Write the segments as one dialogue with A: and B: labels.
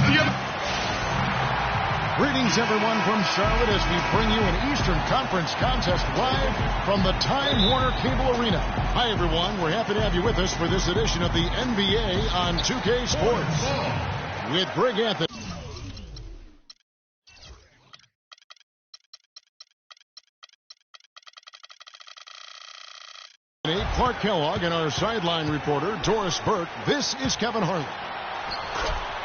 A: the other.
B: Greetings, everyone, from Charlotte as we bring you an Eastern Conference contest live from the Time Warner Cable Arena. Hi, everyone. We're happy to have you with us for this edition of the NBA on 2K Sports with Greg Anthony. Clark Kellogg and our sideline reporter, Doris Burke. This is Kevin Harlan.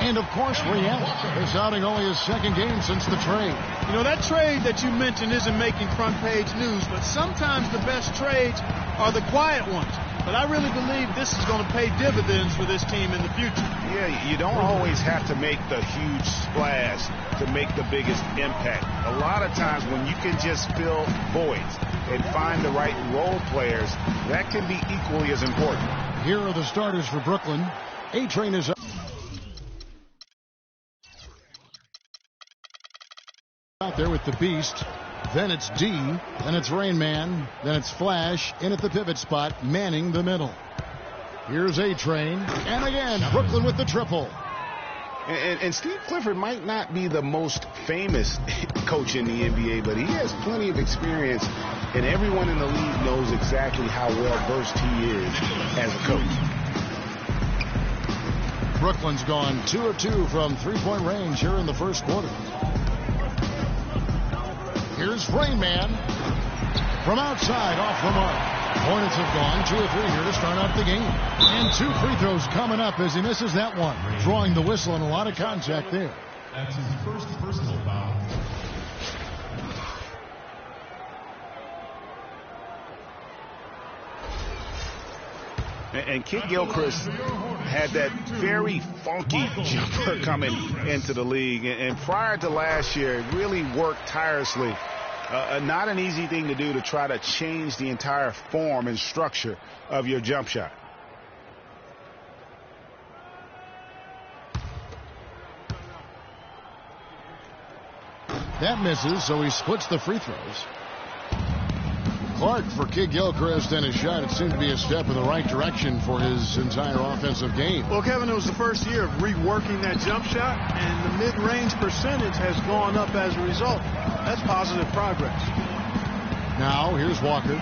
B: And, of course, Ray Allen is outing only his second game since the trade.
C: You know, that trade that you mentioned isn't making front-page news, but sometimes the best trades are the quiet ones. But I really believe this is going to pay dividends for this team in the future.
A: Yeah, you don't always have to make the huge splash to make the biggest impact. A lot of times when you can just fill voids and find the right role players, that can be equally as important.
B: Here are the starters for Brooklyn. A-Train is up. Out there with the Beast. Then it's D. Then it's Rain Man. Then it's Flash in at the pivot spot, manning the middle. Here's A-Train. And again, Brooklyn with the triple.
A: And Steve Clifford might not be the most famous coach in the NBA, but he has plenty of experience, and everyone in the league knows exactly how well-versed he is as a coach.
B: Brooklyn's gone 2 of 2 from three-point range here in the first quarter. Here's Rain Man from outside off the mark. Hornets have gone 2 of 3 here to start out the game. And 2 free throws coming up as he misses that one. Drawing the whistle and a lot of contact there.
D: That's his first personal foul.
A: And Kid Gilchrist had that very funky jumper coming into the league. And prior to last year, really worked tirelessly. Not an easy thing to do to try to change the entire form and structure of your jump shot.
B: That misses, so he splits the free throws. Clark for Kid Gilchrist, and his shot, it seemed to be a step in the right direction for his entire offensive game.
C: Well, Kevin, it was the first year of reworking that jump shot, and the mid-range percentage has gone up as a result. That's positive progress.
B: Now, here's Walker.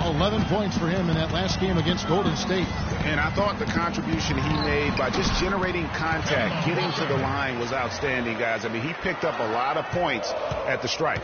B: 11 points for him in that last game against Golden State.
A: And I thought the contribution he made by just generating contact, getting to the line was outstanding, guys. I mean, he picked up a lot of points at the stripe.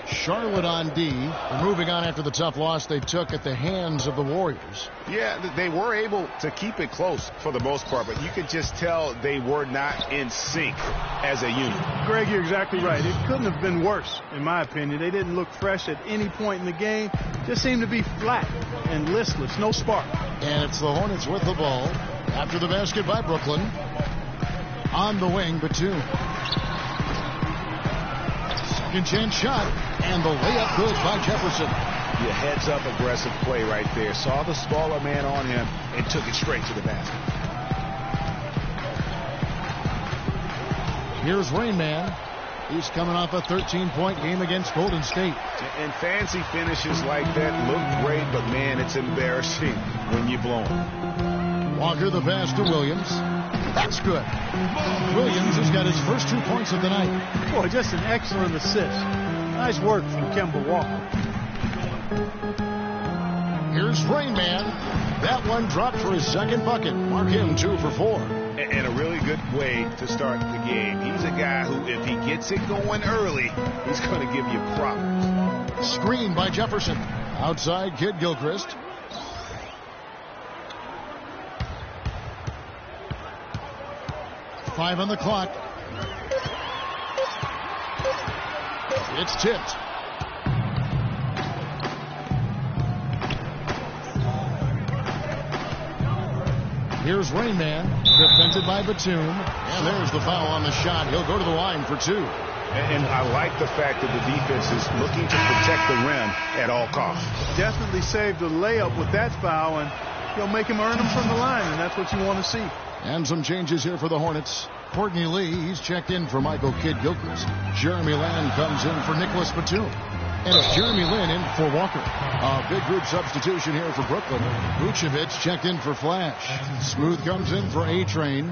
B: Charlotte on D. They're moving on after the tough loss they took at the hands of the Warriors.
A: Yeah, they were able to keep it close for the most part, but you could just tell they were not in sync as a unit.
C: Greg, you're exactly right. It couldn't have been worse, in my opinion. They didn't look fresh at any point in the game. Just seemed to be flat and listless, no spark.
B: And it's the Hornets with the ball after the basket by Brooklyn. On the wing, Batum. Second chance shot, and the layup good by Jefferson.
A: Your heads-up aggressive play right there. Saw the smaller man on him and took it straight to the basket.
B: Here's Rain Man. He's coming off a 13-point game against Golden State.
A: And fancy finishes like that look great, but, man, it's embarrassing when you blow them.
B: Walker the pass to Williams. That's good. Williams has got his first 2 points of the night.
C: Boy, just an excellent assist. Nice work from Kemba Walker.
B: Here's Rain Man. That one dropped for his second bucket. Mark him 2 for 4.
A: And a really good way to start the game. He's a guy who, if he gets it going early, he's going to give you problems.
B: Screen by Jefferson. Outside Kid Gilchrist. Five on the clock. It's tipped. Here's Rain Man, defended by Batum. And there's the foul on the shot. He'll go to the line for 2.
A: And I like the fact that the defense is looking to protect the rim at all costs.
C: Definitely saved the layup with that foul, and you'll make him earn them from the line, and that's what you want to see.
B: And some changes here for the Hornets. Courtney Lee, he's checked in for Michael Kidd Gilchrist. Jeremy Lamb comes in for Nicholas Batum. And it's Jeremy Lin in for Walker. A big group substitution here for Brooklyn. Vucevic checked in for Flash. Smooth comes in for A-Train.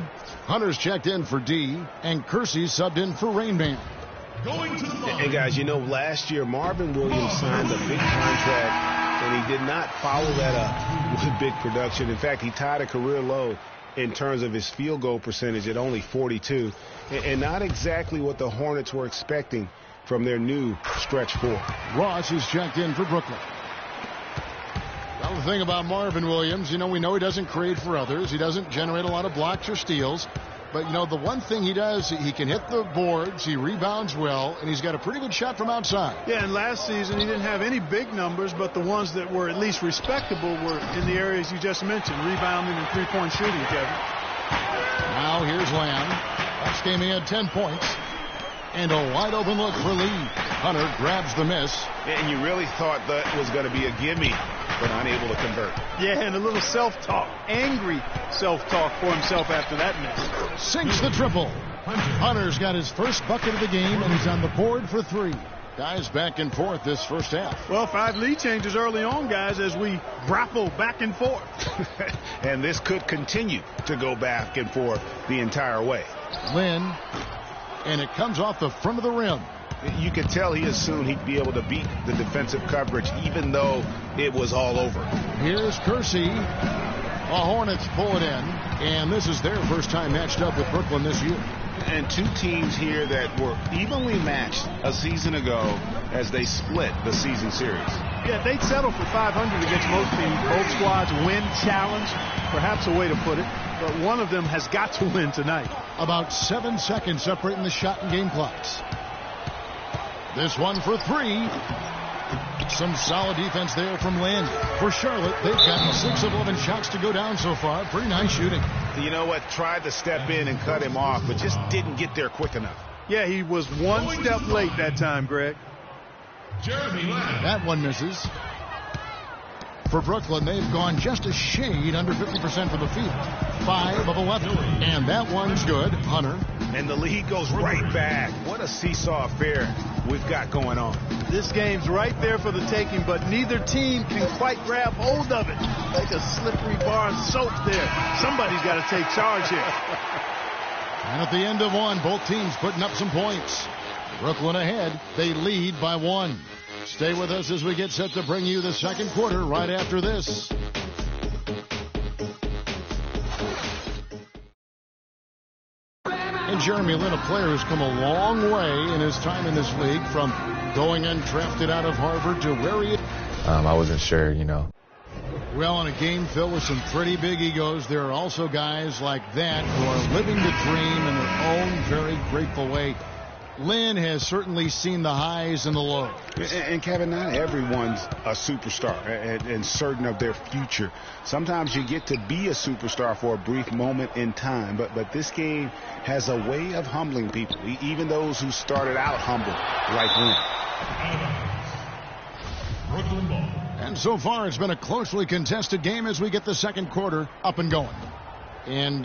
B: Hunter's checked in for D. And Kersey subbed in for Rain Man.
A: Hey, guys, you know, last year Marvin Williams signed a big contract, and he did not follow that up with big production. In fact, he tied a career low in terms of his field goal percentage at only 42, and not exactly what the Hornets were expecting from their new stretch four.
B: Ross is checked in for Brooklyn. Well, the thing about Marvin Williams, you know, we know he doesn't create for others. He doesn't generate a lot of blocks or steals. But, you know, the one thing he does, he can hit the boards, he rebounds well, and he's got a pretty good shot from outside.
C: Yeah, and last season he didn't have any big numbers, but the ones that were at least respectable were in the areas you just mentioned, rebounding and three-point shooting, Kevin.
B: Now here's Lamb. Last game he had 10 points. And a wide open look for Lee. Hunter grabs the miss.
A: And you really thought that was going to be a gimme, but unable to convert.
C: Yeah, and a little self-talk, angry self-talk for himself after that miss.
B: Sinks the triple. Hunter's got his first bucket of the game, and he's on the board for 3. Guys back and forth this first half.
C: Well, 5 lead changes early on, guys, as we grapple back and forth.
A: And this could continue to go back and forth the entire way.
B: Lynn, and it comes off the front of the rim.
A: You could tell he assumed he'd be able to beat the defensive coverage, even though it was all over.
B: Here's Kersey. The Hornets pull it in, and this is their first time matched up with Brooklyn this year.
A: And two teams here that were evenly matched a season ago as they split the season series.
C: Yeah, they'd settle for 500 against most teams. Both squads win challenge, perhaps a way to put it, but one of them has got to win tonight.
B: About 7 seconds separating the shot and game clocks. This one for 3. Some solid defense there from Lynn. For Charlotte, they've gotten 6 of 11 shots to go down so far. Pretty nice shooting.
A: You know what? Tried to step in and cut him off, but just didn't get there quick enough.
C: Yeah, he was one step late that time, Greg.
B: That one misses. For Brooklyn, they've gone just a shade under 50% for the field. 5 of 11. And that one's good. Hunter.
A: And the lead goes right back. What a seesaw affair we've got going on.
C: This game's right there for the taking, but neither team can quite grab hold of it. Like a slippery bar of soap there. Somebody's got to take charge here.
B: And at the end of one, both teams putting up some points. Brooklyn ahead. They lead by 1. Stay with us as we get set to bring you the second quarter right after this. And Jeremy Lin, a player who's come a long way in his time in this league, from going undrafted out of Harvard to where he is.
E: I wasn't sure, you know.
B: Well, in a game filled with some pretty big egos, there are also guys like that who are living the dream in their own very grateful way. Lynn has certainly seen the highs and the lows.
A: And Kevin, not everyone's a superstar and certain of their future. Sometimes you get to be a superstar for a brief moment in time, but this game has a way of humbling people, even those who started out humble, like Lynn.
B: And so far, it's been a closely contested game as we get the second quarter up and going. And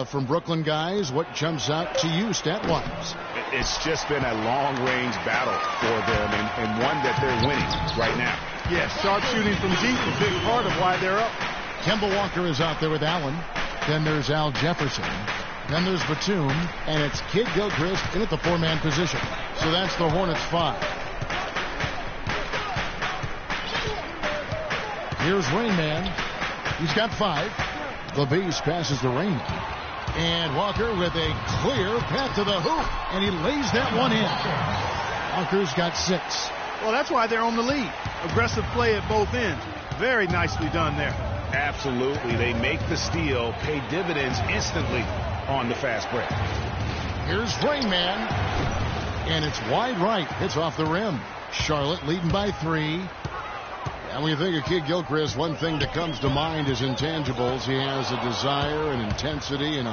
B: from Brooklyn guys, what jumps out to you stat-wise?
A: It's just been a long-range battle for them, and one that they're winning right now.
C: Yeah, sharp shooting from deep, a big part of why they're up.
B: Kemba Walker is out there with Allen. Then there's Al Jefferson. Then there's Batum, and it's Kid Gilchrist in at the 4-man position. So that's the Hornets 5. Here's Rain Man. He's got 5. The base passes to Rain Man. And Walker with a clear path to the hoop, and he lays that one in. Walker's got 6.
C: Well, that's why they're on the lead. Aggressive play at both ends. Very nicely done there.
A: Absolutely. They make the steal, pay dividends instantly on the fast break.
B: Here's Rain Man, and it's wide right. Hits off the rim. Charlotte leading by 3. And when you think of Kid Gilchrist, one thing that comes to mind is intangibles. He has a desire and intensity and a...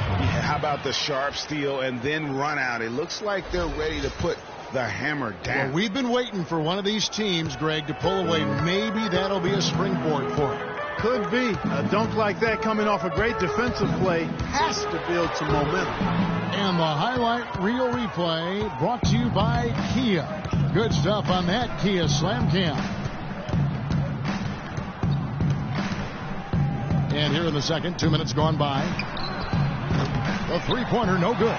A: Yeah, how about the sharp steal and then run out? It looks like they're ready to put the hammer down.
B: Well, we've been waiting for one of these teams, Greg, to pull away. Maybe that'll be a springboard for him.
C: Could be. A dunk like that coming off a great defensive play has to build some momentum.
B: And the highlight reel replay brought to you by Kia. Good stuff on that Kia Slam Cam. And here in the second, 2 minutes gone by. The three-pointer, no good.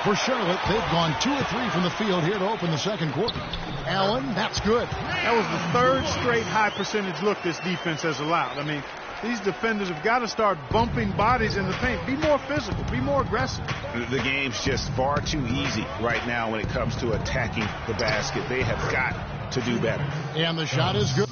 B: For Charlotte, they've gone 2 of 3 from the field here to open the second quarter. Allen, that's good.
C: That was the third straight high percentage look this defense has allowed. I mean, these defenders have got to start bumping bodies in the paint. Be more physical. Be more aggressive.
A: The game's just far too easy right now when it comes to attacking the basket. They have got to do better.
B: And the shot is good.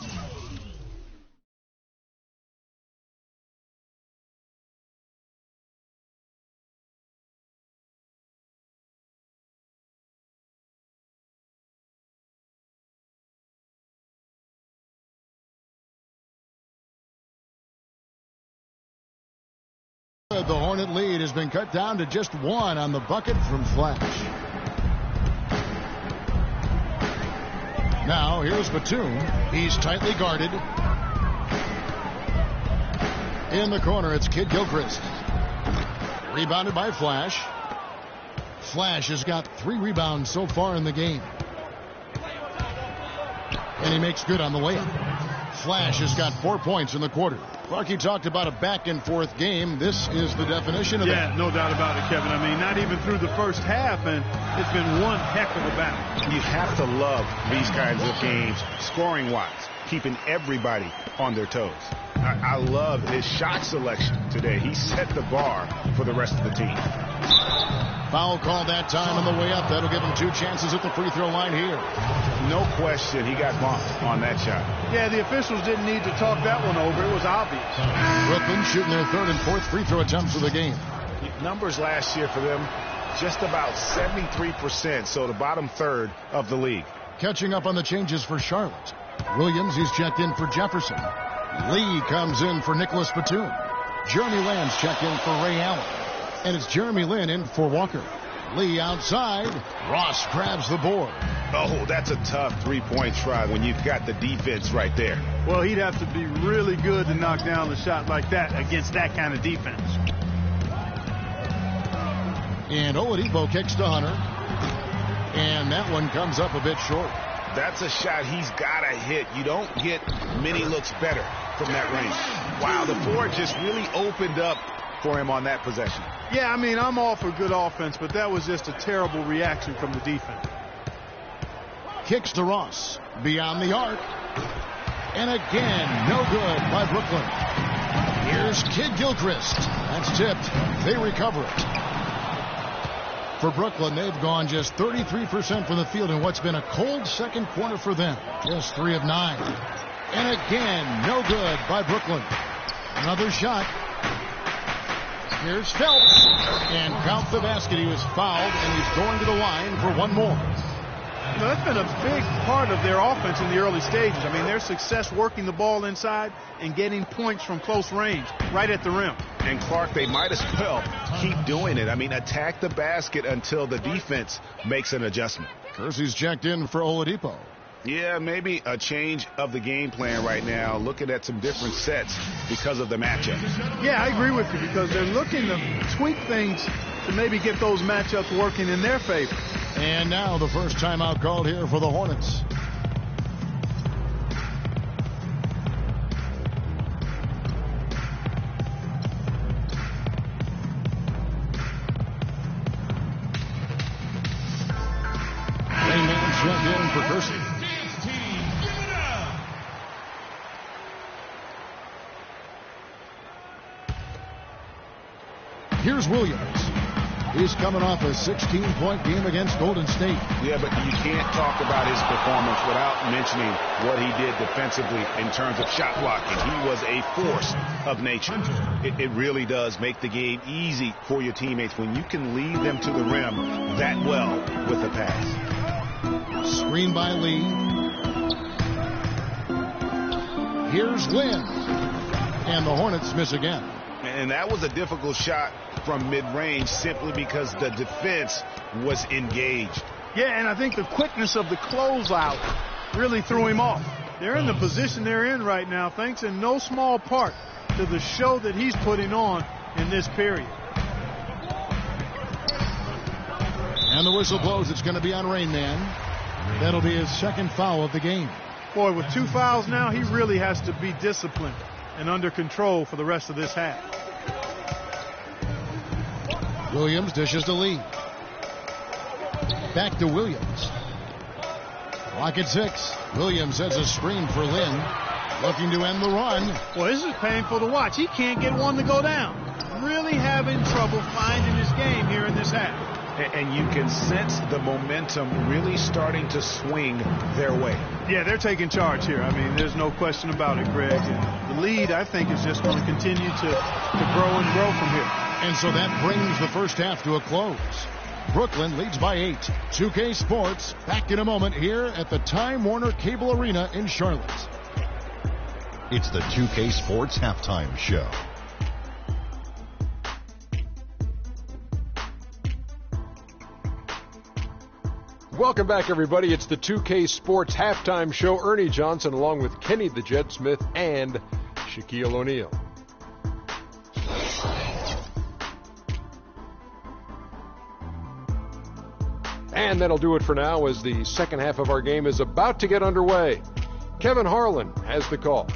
B: The Hornet lead has been cut down to just 1 on the bucket from Flash. Now here's Batum. He's tightly guarded. In the corner, it's Kid Gilchrist. Rebounded by Flash. Flash has got 3 rebounds so far in the game. And he makes good on the layup. Flash has got 4 points in the quarter. Clarkie talked about a back-and-forth game. This is the definition of that.
C: Yeah, no doubt about it, Kevin. I mean, not even through the first half, and it's been one heck of a battle.
A: You have to love these kinds of games, scoring-wise, keeping everybody on their toes. I love his shot selection today. He set the bar for the rest of the team.
B: Foul called that time on the way up. That'll give him 2 chances at the free throw line here.
A: No question he got bumped on that shot.
C: Yeah, the officials didn't need to talk that one over. It was obvious.
B: Brooklyn shooting their 3rd and 4th free throw attempts of the game.
A: Numbers last year for them, just about 73%, so the bottom third of the league.
B: Catching up on the changes for Charlotte. Williams, he's checked in for Jefferson. Lee comes in for Nicholas Batum. Jeremy Lamb's checked in for Ray Allen. And it's Jeremy Lin in for Walker. Lee outside. Ross grabs the board.
A: Oh, that's a tough three-point try when you've got the defense right there.
C: Well, he'd have to be really good to knock down a shot like that against that kind of defense.
B: And Oladipo kicks to Hunter. And that one comes up a bit short.
A: That's a shot he's got to hit. You don't get many looks better from that range. Wow, the floor just really opened up for him on that possession.
C: Yeah, I mean, I'm all for good offense, but that was just a terrible reaction from the defense.
B: Kicks to Ross. Beyond the arc. And again, no good by Brooklyn. Here's Kid Gilchrist. That's tipped. They recover it. For Brooklyn, they've gone just 33% from the field in what's been a cold second quarter for them. Just 3 of 9. And again, no good by Brooklyn. Another shot. Here's Phelps. And count the basket. He was fouled, and he's going to the line for one more.
C: You know, that's been a big part of their offense in the early stages. I mean, their success working the ball inside and getting points from close range, right at the rim.
A: And Clark, they might as well keep doing it. I mean, attack the basket until the defense makes an adjustment.
B: Kersey's checked in for Oladipo.
A: Yeah, maybe a change of the game plan right now, looking at some different sets because of the matchup.
C: Yeah, I agree with you, because they're looking to tweak things to maybe get those matchups working in their favor.
B: And now the first timeout called here for the Hornets. Raymond checked in for Kersey. Here's Williams. He's coming off a 16-point game against Golden State.
A: Yeah, but you can't talk about his performance without mentioning what he did defensively in terms of shot blocking. He was a force of nature. It really does make the game easy for your teammates when you can lead them to the rim that well with the pass.
B: Screen by Lee. Here's Lin. And the Hornets miss again.
A: And that was a difficult shot from mid-range simply because the defense was engaged.
C: Yeah, and I think the quickness of the closeout really threw him off. They're in the position they're in right now, thanks in no small part to the show that he's putting on in this period.
B: And the whistle blows. It's going to be on Rain Man. That'll be his second foul of the game.
C: Boy, with 2 fouls now, he really has to be disciplined and under control for the rest of this half.
B: Williams dishes to Lee. Back to Williams. Clock at 6. Williams sets a screen for Lynn. Looking to end the run.
C: Well, this is painful to watch. He can't get one to go down. Really having trouble finding his game here in this half.
A: And you can sense the momentum really starting to swing their way.
C: Yeah, they're taking charge here. I mean, there's no question about it, Greg. The lead, I think, is just going to continue to grow and grow from here.
B: And so that brings the first half to a close. Brooklyn leads by 8. 2K Sports back in a moment here at the Time Warner Cable Arena in Charlotte.
F: It's the 2K Sports Halftime Show.
G: Welcome back, everybody. It's the 2K Sports Halftime Show. Ernie Johnson along with Kenny the Jet Smith and Shaquille O'Neal. And that'll do it for now as the second half of our game is about to get underway. Kevin Harlan has the call.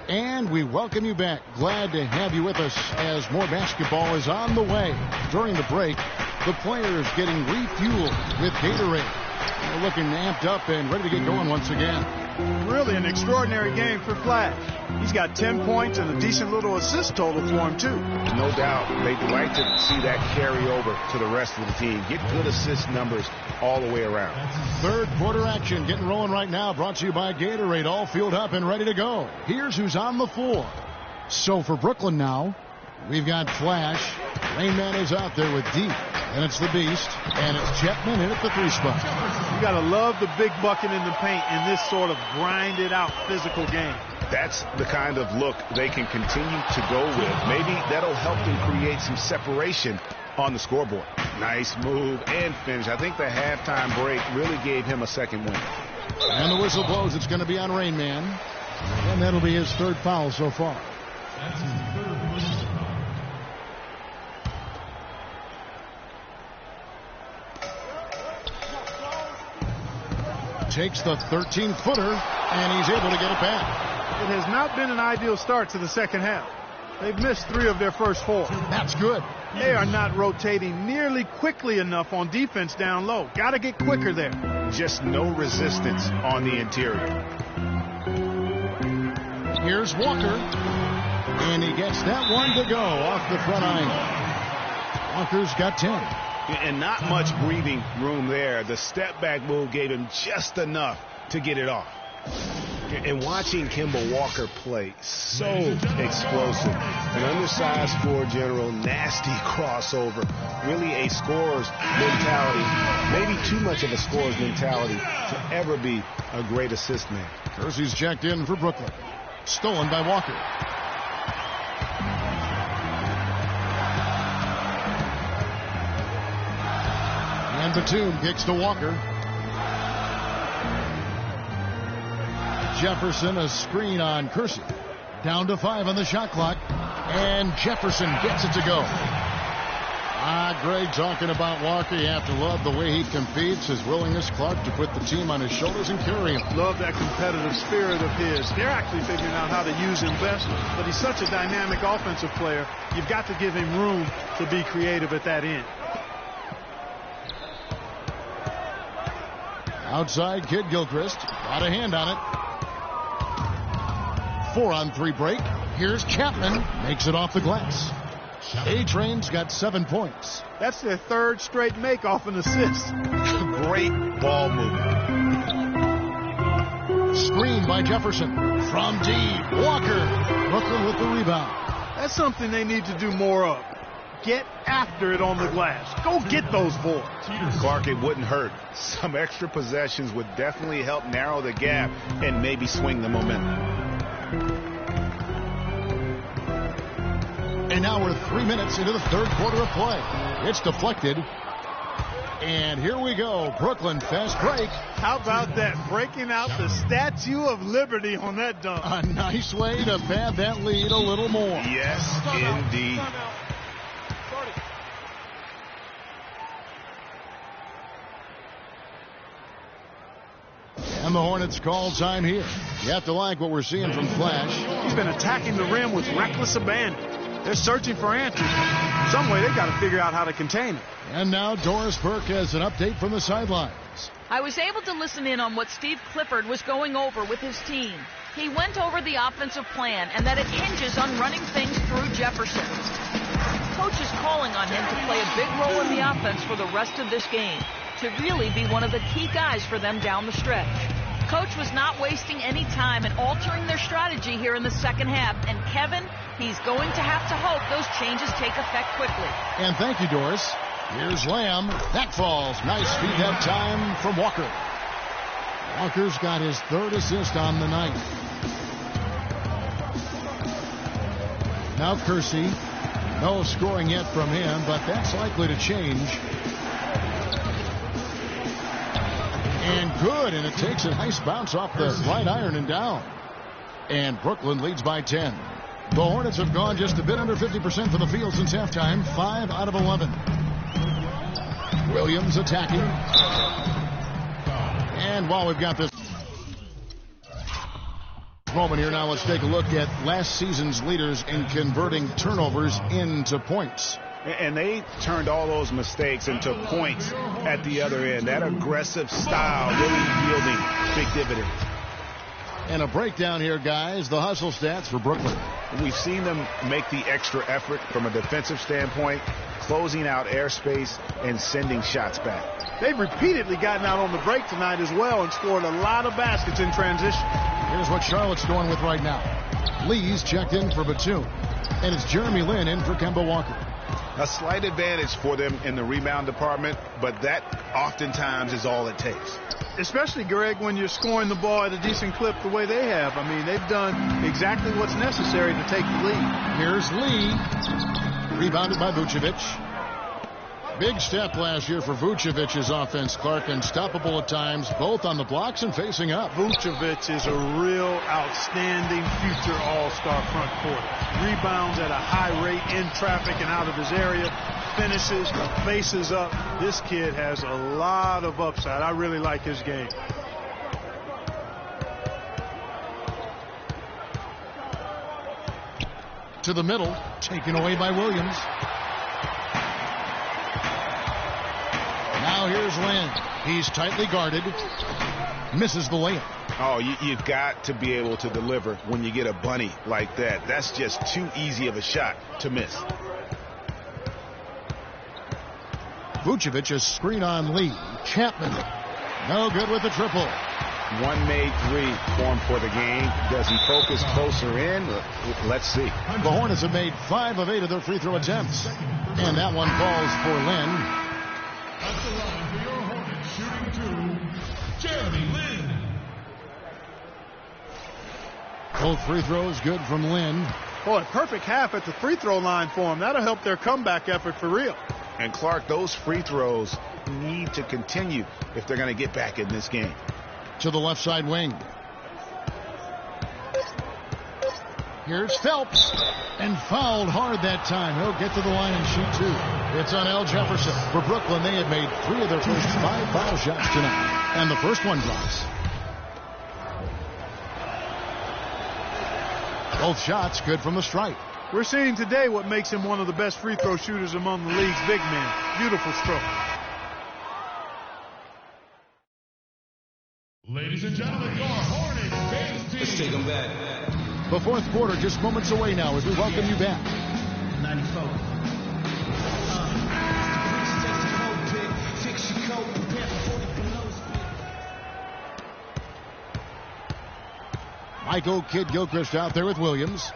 B: And we welcome you back. Glad to have you with us as more basketball is on the way. During the break, the players getting refueled with Gatorade. They're looking amped up and ready to get going once again.
C: Really an extraordinary game for Flash. He's got 10 points and a decent little assist total for him, too.
A: No doubt. They'd like to see that carry over to the rest of the team. Get good assist numbers all the way around.
B: Third quarter action getting rolling right now. Brought to you by Gatorade. All filled up and ready to go. Here's who's on the floor. So for Brooklyn now, we've got Flash. Rain Man is out there with D. And it's the Beast. And it's Chapman in at the 3 spot.
C: You got to love the big bucket in the paint in this sort of grinded out physical game.
A: That's the kind of look they can continue to go with. Maybe that'll help them create some separation on the scoreboard. Nice move and finish. I think the halftime break really gave him a second win.
B: And the whistle blows. It's going to be on Rain Man. And that'll be his third foul so far.
D: That's his third personal foul.
B: Takes the 13-footer, and he's able to get it back.
C: It has not been an ideal start to the second half. They've missed 3 of their first 4.
B: That's good.
C: They are not rotating nearly quickly enough on defense down low. Got to get quicker there.
A: Just no resistance on the interior.
B: Here's Walker, and he gets that one to go off the front iron. Walker's got 10.
A: And not much breathing room there. The step-back move gave him just enough to get it off. And watching Kemba Walker play, so explosive. An undersized floor general, nasty crossover. Really a scorer's mentality. Maybe too much of a scorer's mentality to ever be a great assist man.
B: Kersey's checked in for Brooklyn. Stolen by Walker. And Batum kicks to Walker. Jefferson, a screen on Kersey. Down to 5 on the shot clock. And Jefferson gets it to go. Greg talking about Walker. You have to love the way he competes. His willingness, Clark, to put the team on his shoulders and carry him.
C: Love that competitive spirit of his. They're actually figuring out how to use him best. But he's such a dynamic offensive player. You've got to give him room to be creative at that end.
B: Outside, Kid Gilchrist. Got a hand on it. 4-on-3 break. Here's Chapman. Makes it off the glass. A-Train's got 7 points.
C: That's their 3rd straight make off an assist.
A: Great ball movement.
B: Screen by Jefferson. From deep. Walker. Brooklyn with the rebound.
C: That's something they need to do more of. Get after it on the glass. Go get those boards.
A: Clark, it wouldn't hurt. Some extra possessions would definitely help narrow the gap and maybe swing the momentum.
B: And now we're 3 minutes into the third quarter of play. It's deflected. And here we go. Brooklyn fast break.
C: How about that? Breaking out the Statue of Liberty on that dunk.
B: A nice way to pad that lead a little more.
A: Yes, indeed.
B: And the Hornets call time here. You have to like what we're seeing from Flash.
C: He's been attacking the rim with reckless abandon. They're searching for answers. Some way they've got to figure out how to contain it.
B: And now Doris Burke has an update from the sidelines.
H: I was able to listen in on what Steve Clifford was going over with his team. He went over the offensive plan and that it hinges on running things through Jefferson. Coach is calling on him to play a big role in the offense for the rest of this game, to really be one of the key guys for them down the stretch. Coach was not wasting any time in altering their strategy here in the second half. And Kevin, he's going to have to hope those changes take effect quickly.
B: And thank you, Doris. Here's Lamb. That falls. Nice feed that time from Walker. Walker's got his third assist on the night. Now Kersey. No scoring yet from him, but that's likely to change. And good, and it takes a nice bounce off the right iron and down. And Brooklyn leads by 10. The Hornets have gone just a bit under 50% from the field since halftime, 5 out of 11. Williams attacking. And while we've got this moment here now, let's take a look at last season's leaders in converting turnovers into points.
A: And they turned all those mistakes into points at the other end. That aggressive style really yielding big dividends.
B: And a breakdown here, guys. The hustle stats for Brooklyn.
A: We've seen them make the extra effort from a defensive standpoint, closing out airspace and sending shots back.
C: They've repeatedly gotten out on the break tonight as well and scored a lot of baskets in transition.
B: Here's what Charlotte's going with right now. Lee's checked in for Batum. And it's Jeremy Lin in for Kemba Walker.
A: A slight advantage for them in the rebound department, but that oftentimes is all it takes.
C: Especially, Greg, when you're scoring the ball at a decent clip the way they have. I mean, they've done exactly what's necessary to take the lead.
B: Here's Lee. Rebounded by Vucevic. Big step last year for Vucevic's offense, Clark. Unstoppable at times, both on the blocks and facing up.
C: Vucevic is a real outstanding future all-star front court. Rebounds at a high rate in traffic and out of his area. Finishes, faces up. This kid has a lot of upside. I really like his game.
B: To the middle, taken away by Williams. Now here's Lin. He's tightly guarded. Misses the layup.
A: Oh, you've got to be able to deliver when you get a bunny like that. That's just too easy of a shot to miss.
B: Vucevic is screen on Lee. Chapman. No good with the triple.
A: One made three for him for the game. Does he focus closer in? Let's see.
B: The Hornets have made 5 of 8 of their free throw attempts. And that one falls for Lin.
D: At the line for your Hornets, shooting 2, Jeremy Lin.
B: Both free throws good from Lin.
C: Boy, perfect half at the free throw line for him. That'll help their comeback effort for real.
A: And Clark, those free throws need to continue if they're going to get back in this game.
B: To the left side wing. Here's Phelps. And fouled hard that time. He'll get to the line and shoot 2. It's on Al Jefferson. For Brooklyn, they have made 3 of their first 5 foul shots tonight. And the first one drops. Both shots good from the stripe.
C: We're seeing today what makes him one of the best free throw shooters among the league's big men. Beautiful stroke.
D: Ladies and gentlemen, your Hornets.
I: Let's take them back.
B: The fourth quarter just moments away now as we welcome you back.
I: 94.
B: Michael Kidd-Gilchrist out there with Williams.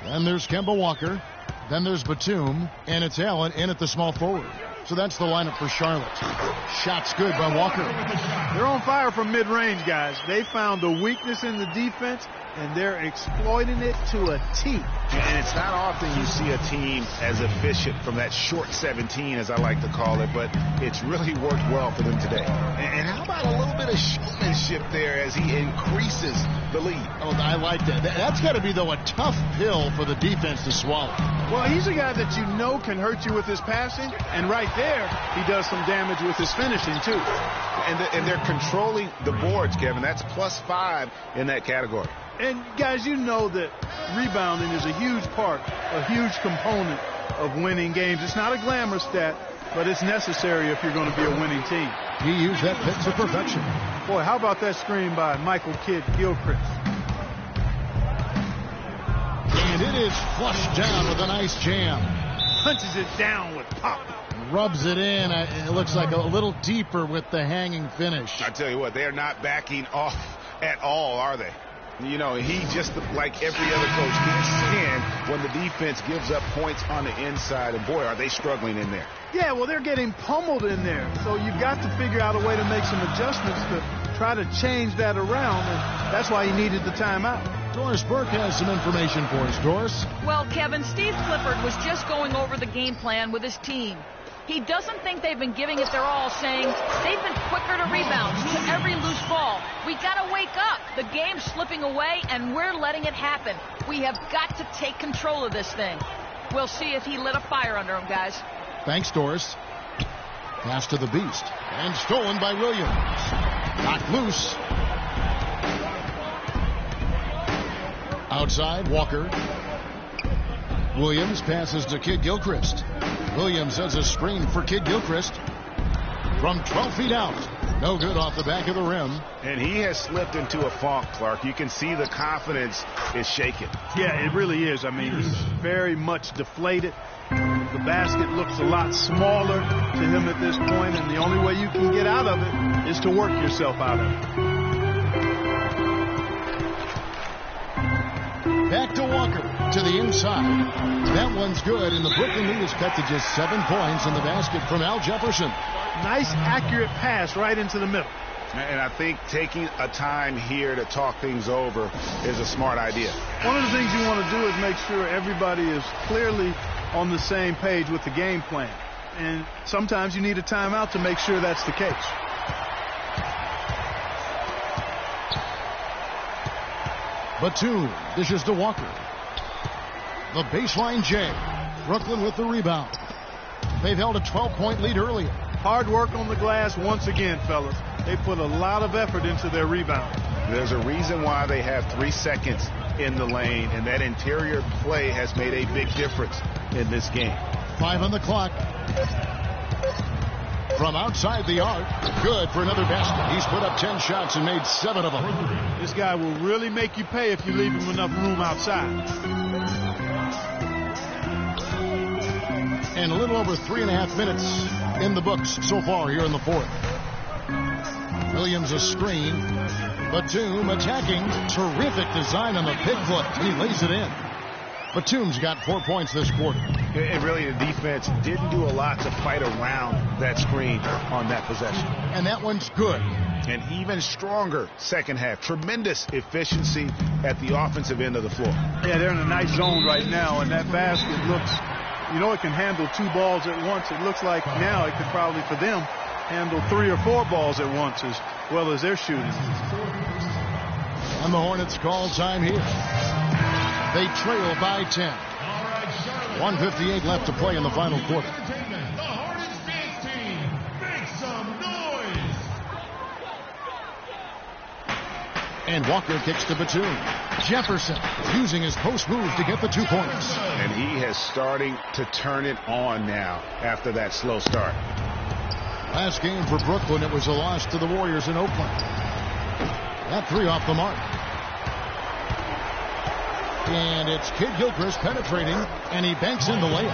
B: Then there's Kemba Walker. Then there's Batum. And it's Allen in at the small forward. So that's the lineup for Charlotte. Shots good by Walker.
C: They're on fire from mid-range, guys. They found the weakness in the defense, and they're exploiting it to a T.
A: And it's not often you see a team as efficient from that short 17, as I like to call it, but it's really worked well for them today. And how about a little bit of showmanship there as he increases the lead?
B: Oh, I like that. That's got to be, though, a tough pill for the defense to swallow.
C: Well, he's a guy that you know can hurt you with his passing, and right there, he does some damage with his finishing, too.
A: And they're controlling the boards, Kevin. That's +5 in that category.
C: And, guys, you know that rebounding is a huge part, a huge component of winning games. It's not a glamour stat, but it's necessary if you're going to be a winning team.
B: He used that pick to perfection.
C: Boy, how about that screen by Michael Kidd-Gilchrist?
B: And it is flushed down with a nice jam.
C: Punches it down with pop.
B: Rubs it in. It looks like a little deeper with the hanging finish.
A: I tell you what, they're not backing off at all, are they? You know, he just, like every other coach, gets in when the defense gives up points on the inside. And, boy, are they struggling in there.
C: Yeah, well, they're getting pummeled in there. So you've got to figure out a way to make some adjustments to try to change that around. And that's why he needed the timeout.
B: Doris Burke has some information for us. Doris?
H: Well, Kevin, Steve Clifford was just going over the game plan with his team. He doesn't think they've been giving it their all, saying they've been quicker to rebound to every loose ball. We got to wake up. The game's slipping away, and we're letting it happen. We have got to take control of this thing. We'll see if he lit a fire under him, guys.
B: Thanks, Doris. Pass to the Beast. And stolen by Williams. Knocked loose. Outside, Walker. Williams passes to Kidd-Gilchrist. Williams has a screen for Kidd-Gilchrist from 12 feet out. No good off the back of the rim.
A: And he has slipped into a funk, Clark. You can see the confidence is shaken.
C: Yeah, it really is. I mean, he's very much deflated. The basket looks a lot smaller to him at this point, and the only way you can get out of it is to work yourself out of it.
B: Back to Walker to the inside. That one's good, and the Brooklyn lead is cut to just 7 points in the basket from Al Jefferson.
C: Nice, accurate pass right into the middle.
A: And I think taking a time here to talk things over is a smart idea.
C: One of the things you want to do is make sure everybody is clearly on the same page with the game plan. And sometimes you need a timeout to make sure that's the case.
B: Batum dishes to Walker. The baseline J. Brooklyn with the rebound. They've held a 12-point lead earlier.
C: Hard work on the glass once again, fellas. They put a lot of effort into their rebound.
A: There's a reason why they have 3 seconds in the lane, and that interior play has made a big difference in this game.
B: 5 on the clock. From outside the arc, good for another basket. He's put up 10 shots and made 7 of them.
C: This guy will really make you pay if you leave him enough room outside.
B: And a little over 3.5 minutes in the books so far here in the fourth. Williams a screen. Batum attacking. Terrific design on the pick foot. And he lays it in. Batum's got 4 points this quarter.
A: And really the defense didn't do a lot to fight around that screen on that possession.
B: And that one's good.
A: An even stronger second half. Tremendous efficiency at the offensive end of the floor.
C: Yeah, they're in a nice zone right now, and that basket looks, you know, it can handle 2 balls at once. It looks like now it could probably, for them, handle 3 or 4 balls at once as well as they're shooting.
B: And the Hornets call time here. They trail by 10. 1:58 left to play in the final quarter.
D: The Hornets dance team, make some noise.
B: And Walker kicks to Batum. Jefferson using his post move to get the 2 points.
A: And he has starting to turn it on now after that slow start.
B: Last game for Brooklyn, it was a loss to the Warriors in Oakland. That 3 off the mark. And it's Kidd-Gilchrist penetrating, and he banks in the layup.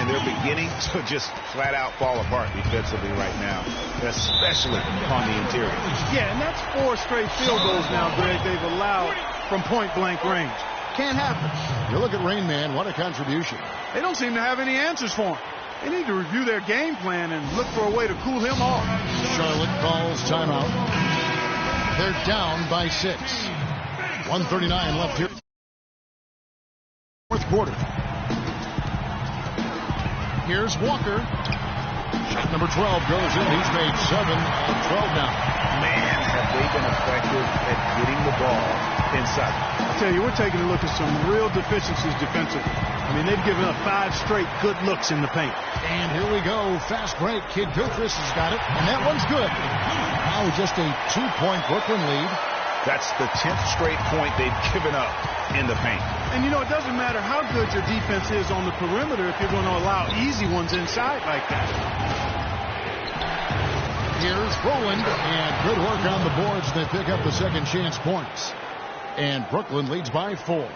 A: And they're beginning to just flat out fall apart defensively right now, especially on the interior.
C: Yeah, and that's 4 straight field goals now, Greg, they've allowed from point-blank range. Can't happen.
B: You look at Rain Man, what a contribution.
C: They don't seem to have any answers for him. They need to review their game plan and look for a way to cool him off.
B: Charlotte calls timeout. They're down by 6. 1:39 left here. Fourth quarter. Here's Walker. Shot number 12 goes in. He's made 7 of 12 now.
A: Man, have they been effective at getting the ball inside.
C: I tell you, we're taking a look at some real deficiencies defensively. I mean, they've given up 5 straight good looks in the paint.
B: And here we go. Fast break. Kid Gilchrist has got it. And that one's good. Now just a 2-point Brooklyn lead.
A: That's the 10th straight point they've given up in the paint.
C: And, you know, it doesn't matter how good your defense is on the perimeter if you're going to allow easy ones inside like that.
B: Here's Rowland, and good work on the boards. They pick up the second chance points. And Brooklyn leads by 4.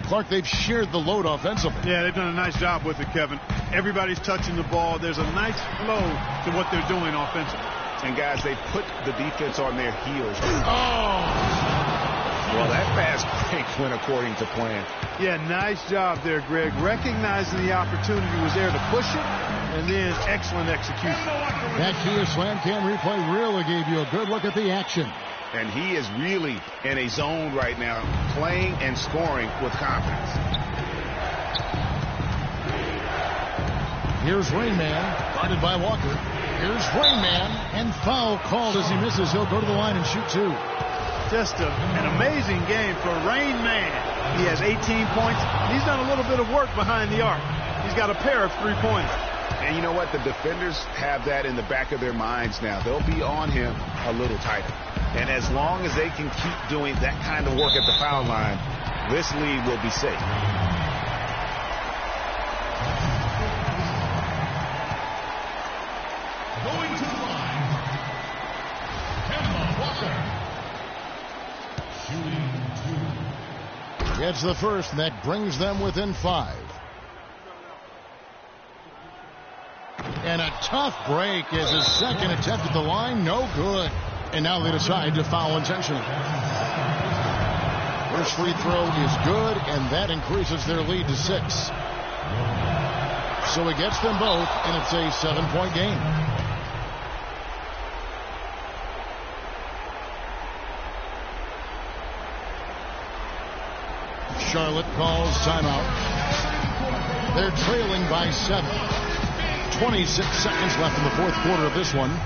B: Clark, they've shared the load offensively.
C: Yeah, they've done a nice job with it, Kevin. Everybody's touching the ball. There's a nice flow to what they're doing offensively.
A: And, guys, they put the defense on their heels.
B: Oh!
A: Well, that fast break went according to plan.
C: Yeah, nice job there, Greg. Recognizing the opportunity was there to push it, and then excellent execution.
B: That Kia Slam Cam replay really gave you a good look at the action.
A: And he is really in a zone right now, playing and scoring with confidence.
B: Here's Rain Man, guarded by Walker. Here's Rain Man, and foul called as he misses. He'll go to the line and shoot 2.
C: Just an amazing game for Rain Man. He has 18 points. He's done a little bit of work behind the arc. He's got a pair of 3-pointers.
A: And you know what? The defenders have that in the back of their minds now. They'll be on him a little tighter. And as long as they can keep doing that kind of work at the foul line, this lead will be safe.
D: Going to the line, Kemba Walker. Shooting 2.
B: Gets the first, and that brings them within 5. And a tough break as his second attempt at the line, no good. And now they decide to foul intentionally. First free throw is good, and that increases their lead to 6. So it gets them both, and it's a 7-point game. Charlotte calls timeout. They're trailing by 7. 26 seconds left in the fourth quarter of this one.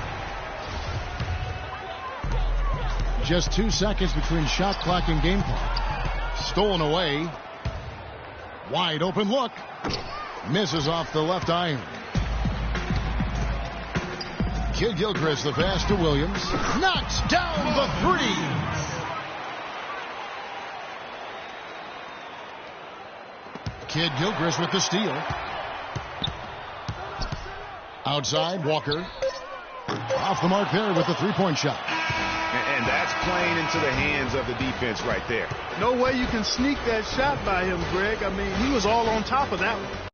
B: Just 2 seconds between shot clock and game clock. Stolen away. Wide open look. Misses off the left iron. Kid Gilchrist the pass to Williams. Knocks down the 3. Kid Gilchrist with the steal. Outside, Walker. Off the mark there with the 3-point shot.
A: And that's playing into the hands of the defense right there.
C: No way you can sneak that shot by him, Greg. I mean, he was all on top of that one.